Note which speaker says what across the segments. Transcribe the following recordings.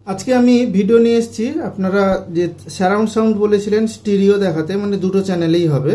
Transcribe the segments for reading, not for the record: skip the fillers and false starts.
Speaker 1: আজকে আমি ভিডিও নিয়ে এসেছি আপনারা যে সারাউন্ড সাউন্ড বলেছিলেন স্টিরিও দেখাতে, মানে দুটো চ্যানেলেই হবে।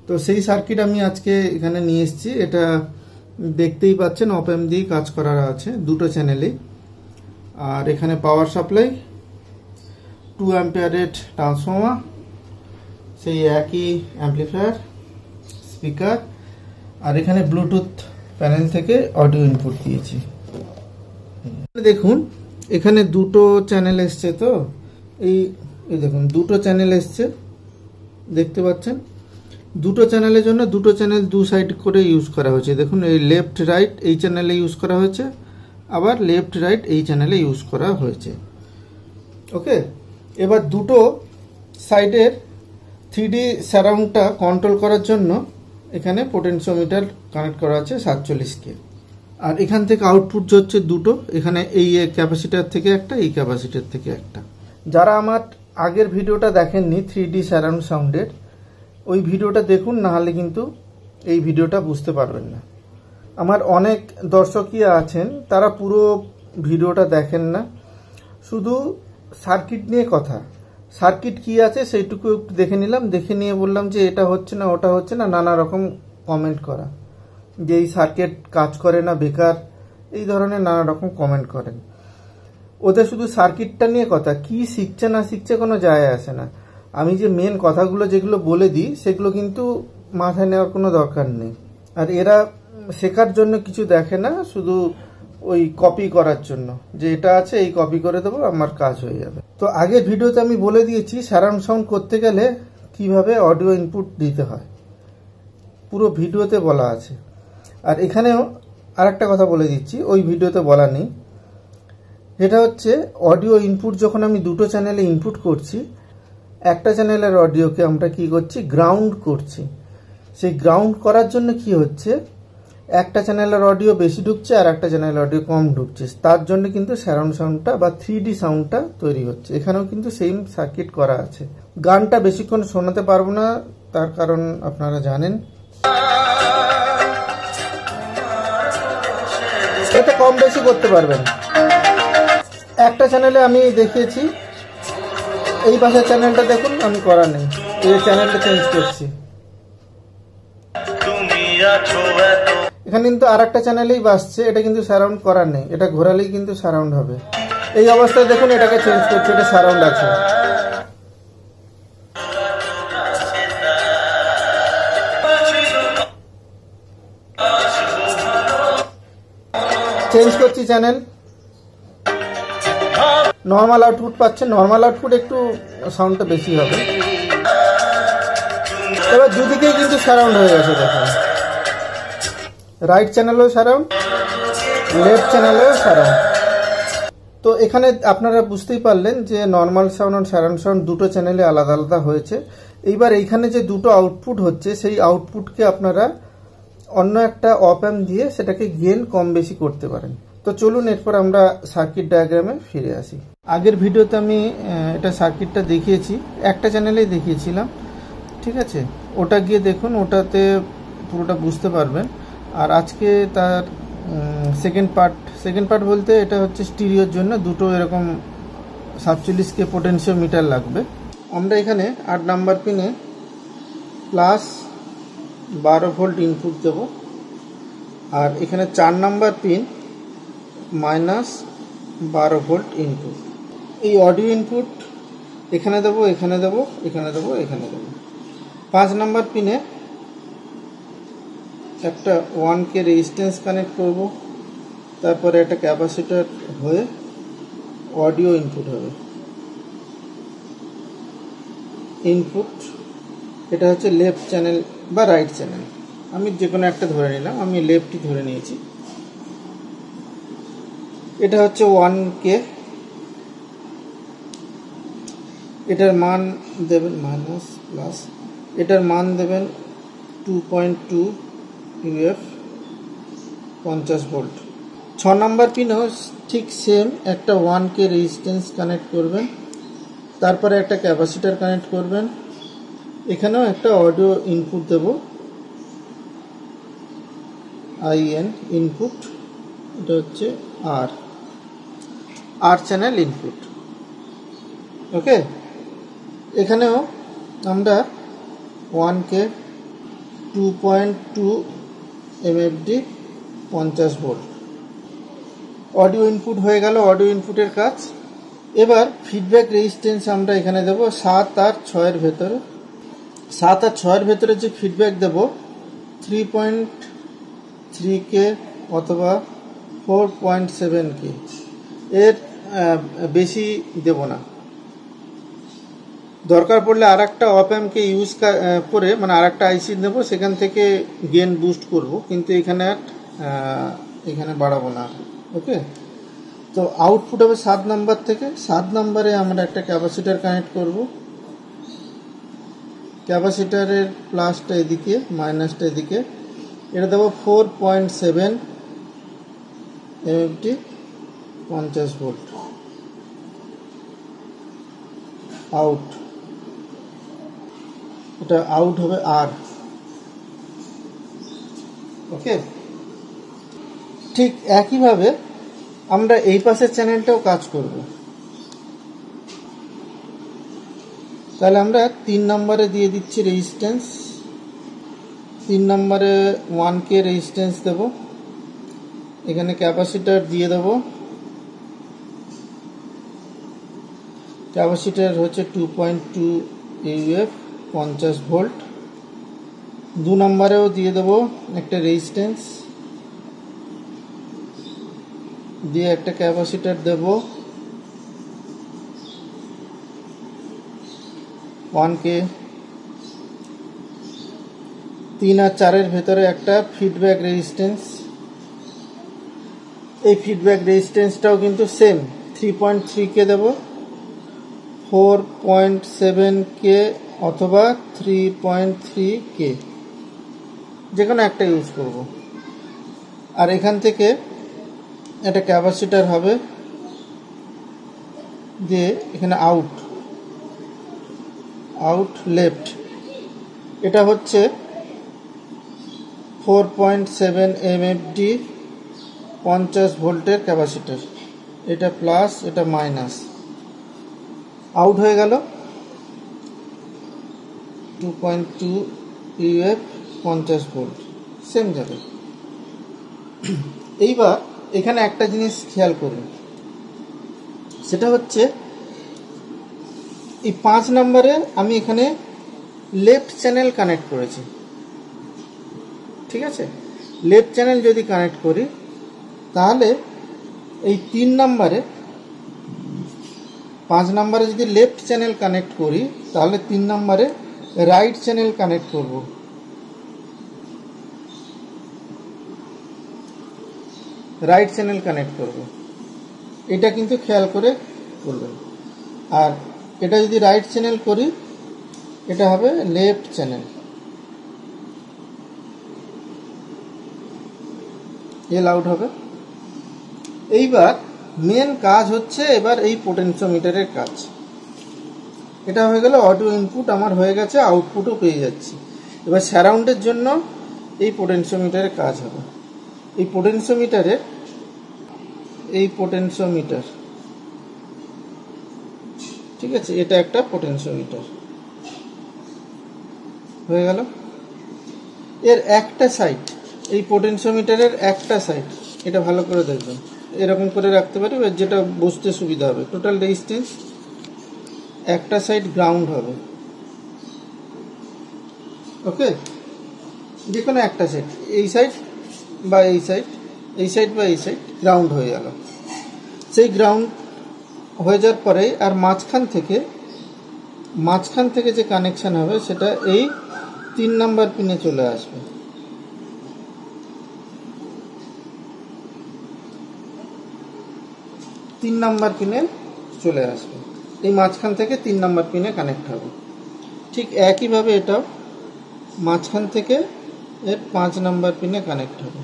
Speaker 1: তো সেই সার্কিট আমি আজকে এখানে নিয়ে এসেছি। এটা দেখতেই পাচ্ছেন অপ অ্যাম্প দিয়ে কাজ করা আছে দুটো চ্যানেলেই। আর এখানে পাওয়ার সাপ্লাই, 2 অ্যাম্পিয়ারের ট্রান্সফর্মার, সেই একই অ্যাম্পলিফায়ার, স্পিকার, আর এখানে ব্লুটুথ প্যানেল থেকে অডিও ইনপুট দিয়েছি। দেখুন এখানে দুটো চ্যানেল এসছে। তো এই দেখুন দুটো চ্যানেল এসছে, দেখতে পাচ্ছেন। দুটো চ্যানেলের জন্য দুটো চ্যানেল দু সাইড করে ইউজ করা হয়েছে। দেখুন এই লেফট রাইট এই চ্যানেলে ইউজ করা হয়েছে, আবার লেফট রাইট এই চ্যানেলে ইউজ করা হয়েছে। ওকে, এবার দুটো সাইডের 3D সারাউন্ডটা কন্ট্রোল করার জন্য এখানে পোটেনশিওমিটার কানেক্ট করা আছে 47K। আর এখান থেকে আউটপুট হচ্ছে দুটো, এখানে এই ক্যাপাসিটার থেকে একটা, এই ক্যাপাসিটার থেকে একটা। যারা আমার আগের ভিডিওটা দেখেননি 3D সারাউন্ড সাউন্ডের, ওই ভিডিওটা দেখুন, না হলে কিন্তু এই ভিডিওটা বুঝতে পারবেন না। আমার অনেক দর্শকই আছেন তারা পুরো ভিডিওটা দেখেন না, শুধু সার্কিট নিয়ে কথা, সার্কিট কি আছে সেইটুকু একটু দেখে নিলাম, দেখে নিয়ে বললাম যে এটা হচ্ছে না ওটা হচ্ছে না, নানা রকম কমেন্ট করা, যে এই সার্কিট কাজ করে না, বেকার, এই ধরনের নানা রকম কমেন্ট করেন। ওদের শুধু সার্কিটটা নিয়ে কথা, কি শিখছে না শিখছে কোনো যায় আসে না। আমি যে মেন কথাগুলো যেগুলো বলে দিই সেগুলো কিন্তু মাথায় নেওয়ার কোনো দরকার নেই। আর এরা শেখার জন্য কিছু দেখে না, শুধু ওই কপি করার জন্য, যে এটা আছে এই কপি করে দেবো, আমার কাজ হয়ে যাবে। তো আগের ভিডিওতে আমি বলে দিয়েছি সারাউন্ড সাউন্ড করতে গেলে কিভাবে অডিও ইনপুট দিতে হয়, পুরো ভিডিওতে বলা আছে। আর এখানেও আরেকটা কথা বলে দিচ্ছি, ওই ভিডিওতে বলা নেই। যেটা হচ্ছে অডিও ইনপুট যখন আমি দুটো চ্যানেলে ইনপুট করছি, একটা চ্যানেলের অডিওকে আমরা কি করছি, গ্রাউন্ড করছি। সেই গ্রাউন্ড করার জন্য কি হচ্ছে, একটা চ্যানেলের অডিও বেশি ঢুকছে আর একটা চ্যানেলের অডিও কম ঢুকছে, তার জন্য কিন্তু সারাউন্ড সাউন্ডটা বা 3D সাউন্ডটা তৈরি হচ্ছে। এখানেও কিন্তু সেম সার্কিট করা আছে। গানটা বেশিক্ষণ শোনাতে পারবো না, তার কারণ আপনারা জানেন। এটা কম বেশি করতে পারবেন। একটা চ্যানেলে আমি দেখিয়েছি, এই পাশের চ্যানেলটা দেখুন আমি করা নেই, এই চ্যানেলটা চেঞ্জ করছি। এখানে কিন্তু আর একটা চ্যানেলেই বাজছে, এটা কিন্তু সারাউন্ড করার নেই, এটা ঘোরালেই কিন্তু সারাউন্ড হবে। এই অবস্থায় দেখুন এটাকে চেঞ্জ করছি, এটা সারাউন্ড আছে। চেঞ্জ করছি চ্যানেল, নর্মাল আউটপুট পাচ্ছেন। নর্মাল আউটপুট একটু সাউন্ডটা বেশি হবে। এবার দুদিকেই কিন্তু সারাউন্ড হয়ে গেছে, দেখুন রাইট চ্যানেলেও সারাউন্ড, লেফট চ্যানেলেও সারাউন্ড। তো এখানে আপনারা বুঝতেই পারলেন যে নর্মাল সাউন্ড আর সারাউন্ড সাউন্ড দুটো চ্যানেলে আলাদা আলাদা হয়েছে। এইবার এইখানে যে দুটো আউটপুট হচ্ছে, সেই আউটপুটকে আপনারা অন্য একটা অপ অ্যাম্প দিয়ে সেটাকে গেইন কম বেশি করতে পারেন। তো চলুন এরপর আমরা সার্কিট ডায়াগ্রামে ফিরে আসি। আগের ভিডিওতে আমি এটা সার্কিটটা দেখিয়েছি, একটা চ্যানেলেই দেখিয়েছিলাম, ঠিক আছে, ওটা গিয়ে দেখুন, ওটাতে পুরোটা বুঝতে পারবেন। আর আজকে তার সেকেন্ড পার্ট বলতে এটা হচ্ছে স্টিরিওর জন্য দুটো এরকম 47K পোটেনশিওমিটার লাগবে। আমরা এখানে 8 নাম্বার পিনে প্লাস 12 ভোল্ট ইনপুট দেব, আর এখানে 4 number pin minus 12 volt input. এই অডিও ইনপুট এখানে দেবো, এখানে দেবো, এখানে দেবো, এখানে দেবো। 5 নাম্বার পিনে একটা 1K রেজিস্ট্যান্স কানেক্ট করব, তারপরে একটা ক্যাপাসিটর হয়ে অডিও ইনপুট হবে। ইনপুট এটা হচ্ছে লেফট চ্যানেল বা রাইট চ্যানেল, আমি যে কোনো একটা ধরে নিলাম, আমি লেফটই ধরে নিয়েছি। এটা হচ্ছে 1K, এটার মান দেবেন মাইনাস প্লাস, এটার মান দেবেন 2.2 UF 50 ভোল্ট। 6 নাম্বার পিনও ঠিক সেম, একটা 1K রেজিস্ট্যান্স কানেক্ট করবেন, তারপরে একটা ক্যাপাসিটর কানেক্ট করবেন, এখানেও একটা অডিও ইনপুট দেব, IN ইনপুট, এটা হচ্ছে R। আর চ্যানেল ইনপুট। ওকে, এখানেও আমরা 1K 2.2 MFD 50 volt audio input হয়ে গেল। অডিও ইনপুটের কাজ। এবার ফিডব্যাক রেজিস্ট্যান্স আমরা এখানে দেব 7 আর 6 এর ভেতরে। 7 আর 6 এর ভেতরে যে ফিডব্যাক দেব 3.3K অথবা 4.7K, এর বেশি দেব না। দরকার পড়লে আর একটা অপ অ্যাম্পকে ইউজ করে, মানে আর একটা আইসি নেব, সেখান থেকে গেন বুস্ট করব, কিন্তু এখানে বাড়াবো না। ওকে, তো আউটপুট হবে 7 নাম্বার থেকে। 7 নাম্বারে আমরা একটা ক্যাপাসিটার কানেক্ট করব। ক্যাপাসিটারের প্লাসটা এদিকে, মাইনাসটা এদিকে। এটা দেবো 4.7 MFD 50 ভোল্ট আউট। এটা আউট হবে আর। ওকে, ঠিক একইভাবে আমরা এই পাশের চ্যানেলটাও কাজ করব। তাহলে আমরা 3 নম্বরে দিয়ে দিচ্ছি রেজিস্ট্যান্স। 3 নম্বরে 1K রেজিস্ট্যান্স দেব। এখানে ক্যাপাসিটার দিয়ে দেব। ক্যাপাসিটার হচ্ছে 2.2 AUF 50 ভোল্ট। 2 নম্বরেও দিয়ে দেব একটা রেজিস্ট্যান্স, দিয়ে একটা ক্যাপাসিটার দেব 1K। 3 আর 4 এর ভেতরে একটা ফিডব্যাক রেজিস্ট্যান্স। এই ফিডব্যাক রেজিস্ট্যান্সটাও কিন্তু সেম 3.3K দেব, 4.7K অথবা 3.3K, যে কোনো একটা ইউজ করব। আর এখান থেকে একটা ক্যাপাসিটার হবে, দিয়ে এখানে আউট লেফট, এটা হচ্ছে 4.7 MFD 50 ভোল্টের ক্যাপাসিটার। এটা প্লাস, এটা মাইনাস। আউট হয়ে গেল 2.2 UF 50 ভোল্ট, সেম যাবে। এইবার এখানে একটা জিনিস খেয়াল করুন, সেটা হচ্ছে এই 5 নম্বরে আমি এখানে লেফট চ্যানেল কানেক্ট করেছি। ঠিক আছে, লেফট চ্যানেল যদি কানেক্ট করি, তাহলে এই 3 নম্বরে, 5 নম্বরে যদি লেফট চ্যানেল কানেক্ট করি, তাহলে 3 নম্বরে রাইট চ্যানেল কানেক্ট করব। রাইট চ্যানেল কানেক্ট করব, এটা কিন্তু খেয়াল করে করবেন। আর এটা যদি রাইট চ্যানেল করি, এটা হবে লেফট চ্যানেল, এল আউট হবে। এইবার মেন কাজ হচ্ছে এবার এই পোটেনশিওমিটারের কাজ। এটা হয়ে গেল অডিও ইনপুট আমার হয়ে গেছে, আউটপুটও পেয়ে যাচ্ছি। এবার সারাউন্ডের জন্য এই পোটেনশিওমিটারের কাজ হবে। এই পোটেনশিওমিটার, ঠিক আছে, এটা একটা পোটেনশিওমিটার হয়ে গেল। এর একটা সাইড, এই পোটেনশিওমিটারের একটা সাইড, এটা ভালো করে দেখবেন, এরকম করে রাখতে পারি, যেটা বুঝতে সুবিধা হবে। টোটাল রেজিস্ট্যান্স, একটা সাইড গ্রাউন্ড হবে। ওকে, যে কোনো একটা সাইড, এই সাইড বা এই সাইড, এই সাইড বা এই সাইড গ্রাউন্ড হয়ে গেল। সেই গ্রাউন্ড হয়ে যাওয়ার পরে আর মাঝখান থেকে যে কানেকশন হবে, সেটা এই 3 নাম্বার পিনে চলে আসবে। তিন নাম্বার পিনে চলে আসবে, এই মাঝখান থেকে 3 নাম্বার পিনে কানেক্ট হবে। ঠিক একইভাবে এটাও মাঝখান থেকে এর 5 নাম্বার পিনে কানেক্ট হবে।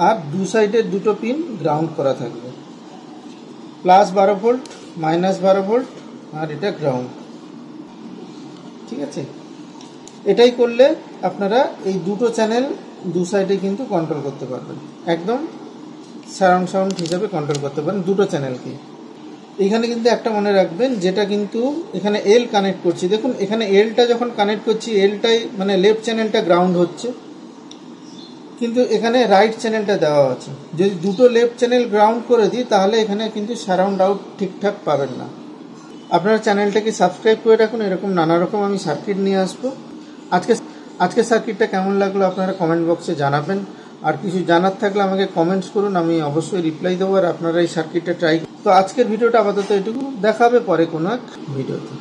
Speaker 1: আর দু সাইডের দুটো পিন গ্রাউন্ড করা থাকবে, প্লাস 12 ভোল্ট, মাইনাস 12 ভোল্ট, আর এটা গ্রাউন্ড। ঠিক আছে, এটাই করলে আপনারা এই দুটো চ্যানেল দু সাইডে কিন্তু কন্ট্রোল করতে পারবেন, একদম সারাউন্ড সাউন্ড হিসাবে কন্ট্রোল করতে পারেন দুটো চ্যানেলকে। এখানে কিন্তু একটা মনে রাখবেন, যেটা কিন্তু এখানে এল কানেক্ট করছি, দেখুন এখানে এলটা যখন কানেক্ট করছি এলটাই মানে লেফট চ্যানেলটা গ্রাউন্ড হচ্ছে, কিন্তু এখানে রাইট চ্যানেলটা দেওয়া আছে। যদি দুটো লেফট চ্যানেল গ্রাউন্ড করে দিই তাহলে এখানে কিন্তু সারাউন্ড আউট ঠিকঠাক পাবেন না। আপনারা চ্যানেলটাকে সাবস্ক্রাইব করে রাখুন, এরকম নানা রকম আমি সার্কিট নিয়ে আসবো। আজকে সার্কিটটা কেমন লাগলো আপনারা কমেন্ট বক্সে জানাবেন। আর কিছু জানার থাকলে আমাকে কমেন্টস করুন, আমি অবশ্যই রিপ্লাই দেবো। আর আপনারা এই সার্কিটটা ট্রাই। তো আজকের ভিডিওটা আপাতত এটুকু, দেখা হবে পরে কোনো এক ভিডিওতে।